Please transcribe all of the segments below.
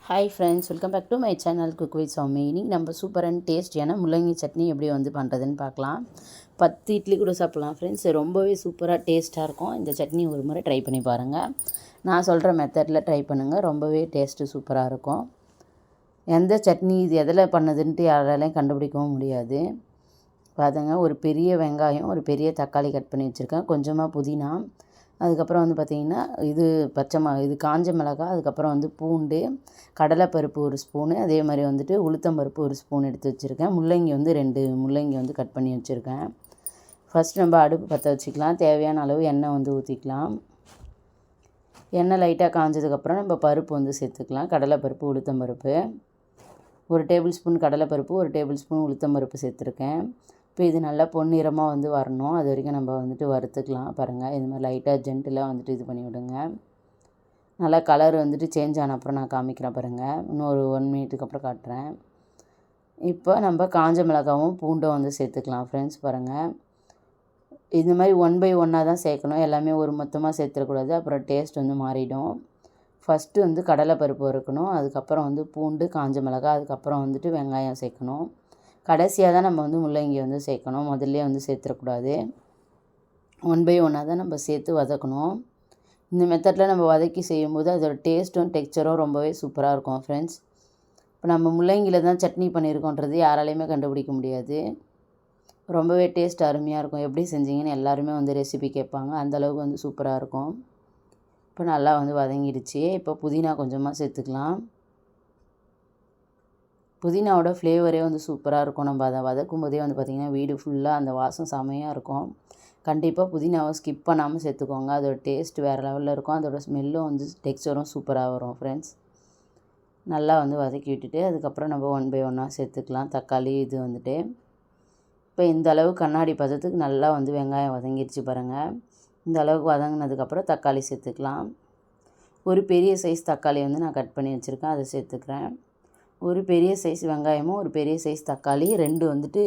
Hi friends, welcome back to my channel cook with Sowmi. இன்றைக்கி நம்ம super and டேஸ்டியான முள்ளங்கி சட்னி எப்படி வந்து பண்ணுறதுன்னு பார்க்கலாம். 10 இட்லி கூட சாப்பிட்லாம் ஃப்ரெண்ட்ஸ். ரொம்பவே சூப்பராக டேஸ்ட்டாக இருக்கும். இந்த சட்னி ஒரு முறை ட்ரை பண்ணி பாருங்கள். நான் சொல்கிற மெத்தடில் ட்ரை பண்ணுங்கள். ரொம்பவே டேஸ்ட்டு சூப்பராக இருக்கும். எந்த சட்னி இது எதில் பண்ணுதுன்ட்டு யாராலையும் கண்டுபிடிக்கவும் முடியாது. பாருங்க, ஒரு பெரிய வெங்காயம், ஒரு பெரிய தக்காளி கட் பண்ணி வச்சுருக்கேன், கொஞ்சமாக புதினா, அதுக்கப்புறம் வந்து பார்த்திங்கன்னா இது காஞ்ச மிளகாய், அதுக்கப்புறம் வந்து பூண்டு, கடலைப்பருப்பு ஒரு ஸ்பூனு, அதே மாதிரி வந்துட்டு உளுத்தம்பருப்பு ஒரு ஸ்பூன் எடுத்து வச்சுருக்கேன். முள்ளங்கி வந்து 2 முள்ளங்கி வந்து கட் பண்ணி வச்சுருக்கேன். ஃபஸ்ட் நம்ம அடுப்பு பற்ற வச்சுக்கலாம். தேவையான அளவு எண்ணெய் வந்து ஊற்றிக்கலாம். எண்ணெய் லைட்டாக காஞ்சதுக்கப்புறம் நம்ம பருப்பு வந்து சேர்த்துக்கலாம். கடலைப்பருப்பு, உளுத்தம்பருப்பு, 1 டேபிள் ஸ்பூன் கடலைப்பருப்பு, 1 டேபிள் ஸ்பூன் உளுத்தம்பருப்பு சேர்த்துருக்கேன். இப்போ இது நல்லா பொன்னிறமாக வந்து வரணும். அது வரைக்கும் நம்ம வந்துட்டு வறுத்துக்கலாம். பாருங்கள், இது மாதிரி லைட்டாக ஜென்டிலாக வந்துட்டு இது பண்ணி விடுங்க. நல்லா கலர் வந்துட்டு சேஞ்ச் ஆன அப்புறம் நான் காமிக்கிறேன் பாருங்கள். இன்னும் ஒரு 1 மினிட்டுக்கு அப்புறம் காட்டுறேன். இப்போ நம்ம காஞ்ச மிளகாவும் பூண்டும் வந்து சேர்த்துக்கலாம் ஃப்ரெண்ட்ஸ். பாருங்கள், இந்த மாதிரி 1 பை 1 தான் சேர்க்கணும். எல்லாமே ஒரு மொத்தமாக சேர்த்துடக்கூடாது, அப்புறம் டேஸ்ட் வந்து மாறிடும். ஃபஸ்ட்டு வந்து கடலைப்பருப்பு வறுக்கணும், அதுக்கப்புறம் வந்து பூண்டு, காஞ்ச மிளகாய், அதுக்கப்புறம் வந்துட்டு வெங்காயம் சேர்க்கணும். கடைசியாக தான் நம்ம வந்து முள்ளங்கி வந்து சேர்க்கணும். முதல்ல வந்து சேர்த்துடக்கூடாது. 1 பை 1 தான் நம்ம சேர்த்து வதக்கணும். இந்த மெத்தடில் நம்ம வதக்கி செய்யும்போது அதோட டேஸ்ட்டும் டெக்ஸ்சரும் ரொம்பவே சூப்பராக இருக்கும் ஃப்ரெண்ட்ஸ். இப்போ நம்ம முள்ளங்கியில் தான் சட்னி பண்ணியிருக்கோன்றது யாராலையுமே கண்டுபிடிக்க முடியாது. ரொம்பவே டேஸ்ட் அருமையாக இருக்கும். எப்படி செஞ்சீங்கன்னு எல்லாருமே வந்து ரெசிபி கேட்பாங்க. அந்தளவுக்கு வந்து சூப்பராக இருக்கும். இப்போ நல்லா வந்து வதங்கிடுச்சு. இப்போ புதினா கொஞ்சமாக சேர்த்துக்கலாம். புதினாவோட ஃப்ளேவரே வந்து சூப்பராக இருக்கும். நம்ம அதை வதக்கும் போதே வந்து பார்த்திங்கன்னா வீடு ஃபுல்லாக அந்த வாசம் செமையாக இருக்கும். கண்டிப்பாக புதினாவை ஸ்கிப் பண்ணாமல் சேர்த்துக்கோங்க. அதோட டேஸ்ட் வேறு லெவலில் இருக்கும். அதோட ஸ்மெல்லும் வந்து டெக்ஸ்சரும் சூப்பராக வரும் ஃப்ரெண்ட்ஸ். நல்லா வந்து வதக்கி விட்டுட்டு அதுக்கப்புறம் நம்ம 1 பை 1 சேர்த்துக்கலாம். தக்காளி இது வந்துட்டு இப்போ இந்த அளவு கண்ணாடி பதத்துக்கு நல்லா வந்து வெங்காயம் வதங்கிடுச்சு பாருங்கள். இந்த அளவுக்கு வதங்கினதுக்கப்புறம் தக்காளி சேர்த்துக்கலாம். ஒரு பெரிய சைஸ் தக்காளி வந்து நான் கட் பண்ணி வச்சுருக்கேன், அதை சேர்த்துக்கிறேன். ஒரு பெரிய சைஸ் வெங்காயமும் ஒரு பெரிய சைஸ் தக்காளி 2 வந்துட்டு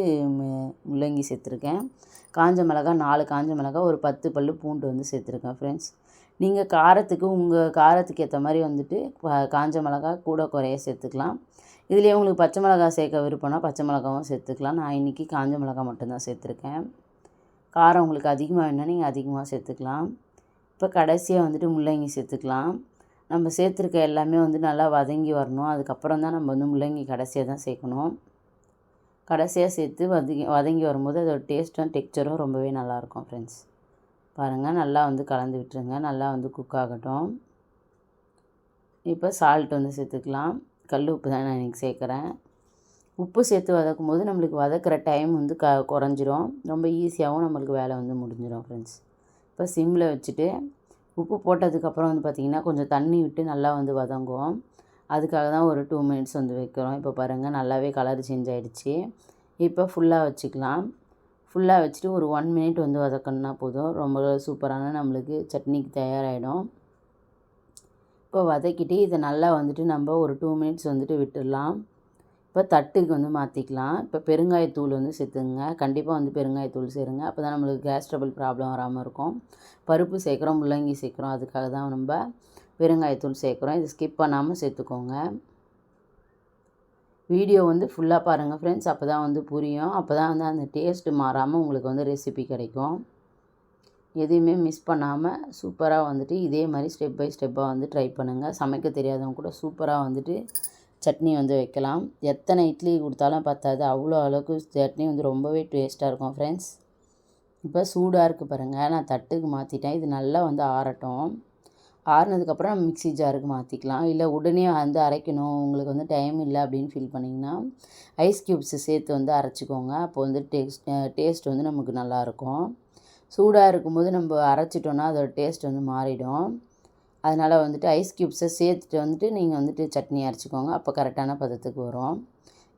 முள்ளங்கி சேர்த்துருக்கேன். காஞ்ச மிளகாய் 4 காஞ்ச மிளகாய், ஒரு 10 பல் பூண்டு வந்து சேர்த்துருக்கேன் ஃப்ரெண்ட்ஸ். நீங்கள் காரத்துக்கு உங்கள் காரத்துக்கு ஏற்ற மாதிரி வந்துட்டு காஞ்ச மிளகாய் கூட குறைய சேர்த்துக்கலாம். இதுலேயே உங்களுக்கு பச்சை மிளகாய் சேர்க்க விருப்பம்னா பச்சை மிளகாவும் சேர்த்துக்கலாம். நான் இன்றைக்கி காஞ்ச மிளகாய் மட்டும்தான் சேர்த்துருக்கேன். காரம் உங்களுக்கு அதிகமாக வேணுன்னா நீங்கள் அதிகமாக சேர்த்துக்கலாம். இப்போ கடைசியாக வந்துட்டு முள்ளங்கி சேர்த்துக்கலாம். நம்ம சேர்த்துருக்க எல்லாமே வந்து நல்லா வதங்கி வரணும். அதுக்கப்புறம் தான் நம்ம வந்து முள்ளங்கி கடைசியாக தான் சேர்க்கணும். கடைசியாக சேர்த்து வதங்கி வரும்போது அதோட டேஸ்ட்டும் டெக்ஸ்சரும் ரொம்பவே நல்லாயிருக்கும் ஃப்ரெண்ட்ஸ். பாருங்கள், நல்லா வந்து கலந்து விட்டுருங்க. நல்லா வந்து குக் ஆகட்டும். இப்போ சால்ட் வந்து சேர்த்துக்கலாம். கல் உப்பு தான் நான் இன்றைக்கி சேர்க்குறேன். உப்பு சேர்த்து வதக்கும் போது நம்மளுக்கு வதக்கிற டைம் வந்து குறைஞ்சிரும். ரொம்ப ஈஸியாகவும் நம்மளுக்கு வேலை வந்து முடிஞ்சிடும் ஃப்ரெண்ட்ஸ். இப்போ சிம்மில் வச்சுட்டு உப்பு போட்டதுக்கப்புறம் வந்து பார்த்திங்கன்னா கொஞ்சம் தண்ணி விட்டு நல்லா வந்து வதங்குவோம். அதுக்காக தான் ஒரு 2 மினிட்ஸ் வந்து வைக்கிறோம். இப்போ பாருங்கள், நல்லாவே கலர் சேஞ்ச் ஆகிடுச்சு. இப்போ ஃபுல்லாக வச்சுக்கலாம். ஃபுல்லாக வச்சுட்டு ஒரு 1 மினிட் வந்து வதக்கணுன்னா போதும். ரொம்ப சூப்பரான நம்மளுக்கு சட்னிக்கு தயாராகிடும். இப்போ வதக்கிட்டு இதை நல்லா வந்துட்டு நம்ம ஒரு 2 மினிட்ஸ் வந்துட்டு விட்டுடலாம். இப்போ தட்டுக்கு வந்து மாற்றிக்கலாம். இப்போ பெருங்காயத்தூள் வந்து சேர்த்துங்க. கண்டிப்பாக வந்து பெருங்காயத்தூள் சேருங்க. அப்போ தான் நம்மளுக்கு கேஸ் ட்ரபிள் ப்ராப்ளம் வராமல் இருக்கும். பருப்பு சேர்க்குறோம், முள்ளங்கி சேர்க்குறோம், அதுக்காக தான் நம்ம பெருங்காயத்தூள் சேர்க்குறோம். இது ஸ்கிப் பண்ணாமல் சேர்த்துக்கோங்க. வீடியோ வந்து ஃபுல்லாக பாருங்கள் ஃப்ரெண்ட்ஸ். அப்போ தான் வந்து புரியும். அப்போ தான் வந்து அந்த டேஸ்ட்டு மாறாமல் உங்களுக்கு வந்து ரெசிபி கிடைக்கும். எதையுமே மிஸ் பண்ணாமல் சூப்பராக வந்துட்டு இதே மாதிரி ஸ்டெப் பை ஸ்டெப்பாக வந்து ட்ரை பண்ணுங்கள். சமைக்க தெரியாதவங்க கூட சூப்பராக வந்துட்டு சட்னி வந்து வைக்கலாம். எத்தனை இட்லி கொடுத்தாலும் பத்தாது, அவ்வளோ அளவுக்கு சட்னி வந்து ரொம்பவே டேஸ்ட்டாக இருக்கும் ஃப்ரெண்ட்ஸ். இப்போ சூடாக இருக்குது பாருங்கள், நான் தட்டுக்கு மாற்றிட்டேன். இது நல்லா வந்து ஆறட்டும். ஆறுனதுக்கப்புறம் நம்ம மிக்ஸி ஜாருக்கு மாற்றிக்கலாம். இல்லை உடனே வந்து அரைக்கணும், உங்களுக்கு வந்து டைம் இல்லை அப்படின்னு ஃபீல் பண்ணிங்கன்னா ஐஸ் க்யூப்ஸு சேர்த்து வந்து அரைச்சிக்கோங்க. அப்போ வந்து டேஸ்ட் வந்து நமக்கு நல்லாயிருக்கும். சூடாக இருக்கும்போது நம்ம அரைச்சிட்டோன்னா அதோட டேஸ்ட் வந்து மாறிடும். அதனால் வந்துட்டு ஐஸ் க்யூப்ஸை சேர்த்துட்டு வந்துட்டு நீங்கள் வந்துட்டு சட்னி அரைச்சிக்கோங்க. அப்போ கரெக்டான பதத்துக்கு வரும்.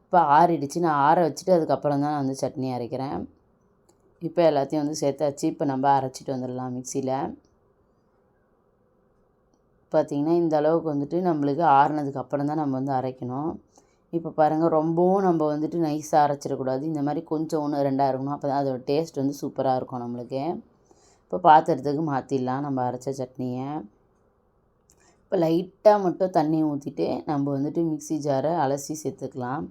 இப்போ ஆறிடுச்சு. நான் ஆற வச்சுட்டு அதுக்கப்புறம் தான் நான் வந்து சட்னி அரைக்கிறேன். இப்போ எல்லாத்தையும் வந்து சேர்த்தாச்சு. இப்போ நம்ம அரைச்சிட்டு வந்துடலாம் மிக்சியில். பார்த்திங்கன்னா இந்த அளவுக்கு வந்துட்டு நம்மளுக்கு ஆறுனதுக்கப்புறம் தான் நம்ம வந்து அரைக்கணும். இப்போ பாருங்கள், ரொம்பவும் நம்ம வந்துட்டு நைஸாக அரைச்சிடக்கூடாது. இந்த மாதிரி கொஞ்சம் 1 2 இருக்கணும். அப்போ தான் அதோட டேஸ்ட் வந்து சூப்பராக இருக்கும் நம்மளுக்கு. இப்போ பாத்திரத்துக்கு மாற்றிடலாம் நம்ம அரைச்ச சட்னியை. இப்போ லைட்டாக மட்டும் தண்ணி ஊற்றிட்டு நம்ம வந்துட்டு மிக்ஸி ஜாரை அலசி சேர்த்துக்கலாம்.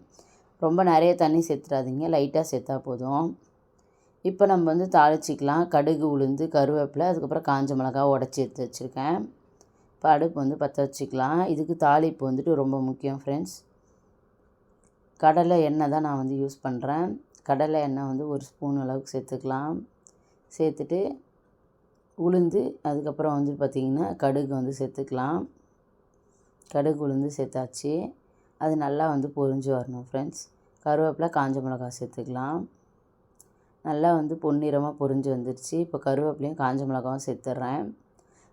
ரொம்ப நிறைய தண்ணி சேர்த்துறாதீங்க, லைட்டாக சேர்த்தா போதும். இப்போ நம்ம வந்து தாளிச்சிக்கலாம். கடுகு, உளுந்து, கருவேப்பிலை, அதுக்கப்புறம் காஞ்ச மிளகா உடச்சி எடுத்து வச்சுருக்கேன். இப்போ அடுப்பு வந்து பற்ற வச்சுக்கலாம். இதுக்கு தாளிப்பு வந்துட்டு ரொம்ப முக்கியம் ஃப்ரெண்ட்ஸ். கடலை எண்ணெய் தான் நான் வந்து யூஸ் பண்ணுறேன். கடலை எண்ணெய் வந்து 1 ஸ்பூன் அளவுக்கு சேர்த்துக்கலாம். சேர்த்துட்டு உளுந்து, அதுக்கப்புறம் வந்து பார்த்திங்கன்னா கடுகு வந்து சேர்த்துக்கலாம். கடுகு, உளுந்து சேர்த்தாச்சு. அது நல்லா வந்து பொரிஞ்சு வரணும் ஃப்ரெண்ட்ஸ். கருவேப்பிலை, காஞ்ச மிளகா சேர்த்துக்கலாம். நல்லா வந்து பொன்னிறமாக பொரிஞ்சு வந்துடுச்சு. இப்போ கருவேப்பிலையும் காஞ்ச மிளகாவும் சேர்த்துட்றேன்.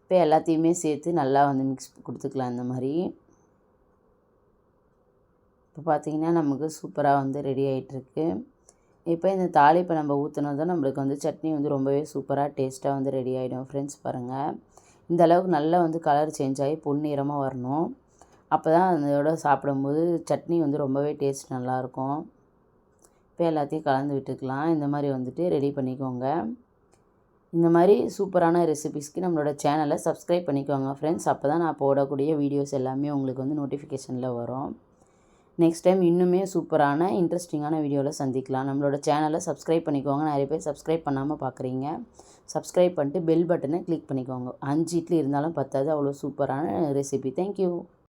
இப்போ எல்லாத்தையுமே சேர்த்து நல்லா வந்து மிக்ஸ் கொடுத்துக்கலாம் இந்த மாதிரி. இப்போ பார்த்திங்கன்னா நமக்கு சூப்பராக வந்து ரெடி ஆகிட்டுருக்கு. இப்போ இந்த தாளிப்பை நம்ம ஊற்றினதும் நம்மளுக்கு வந்து சட்னி வந்து ரொம்பவே சூப்பராக டேஸ்ட்டாக வந்து ரெடி ஆகிடும் ஃப்ரெண்ட்ஸ். பாருங்கள், இந்த அளவுக்கு நல்லா வந்து கலர் சேஞ்ச் ஆகி பொன்னிறமாக வரணும். அப்போ தான் அதோட சாப்பிடும்போது சட்னி வந்து ரொம்பவே டேஸ்ட் நல்லாயிருக்கும். இப்போ எல்லாத்தையும் கலந்து விட்டுக்கலாம். இந்த மாதிரி வந்துட்டு ரெடி பண்ணிக்கோங்க. இந்த மாதிரி சூப்பரான ரெசிபீஸ்க்கு நம்மளோட சேனலை சப்ஸ்கிரைப் பண்ணிக்கோங்க ஃப்ரெண்ட்ஸ். அப்போ தான் நான் போடக்கூடிய வீடியோஸ் எல்லாமே உங்களுக்கு வந்து நோட்டிஃபிகேஷனில் வரும். நெக்ஸ்ட் டைம் இன்னுமே சூப்பரான இன்ட்ரெஸ்டிங்கான வீடியோவில் சந்திக்கலாம். நம்மளோட சேனலை சப்ஸ்கிரைப் பண்ணிக்கோங்க. நிறைய பேர் சப்ஸ்கிரைப் பண்ணாமல் பார்க்குறீங்க. சப்ஸ்கிரைப் பண்ணிட்டு பெல் பட்டனை கிளிக் பண்ணிக்கோங்க. 5 இட்லி இருந்தாலும் பத்தாது, அவ்வளோ சூப்பரான ரெசிபி. தேங்க்யூ.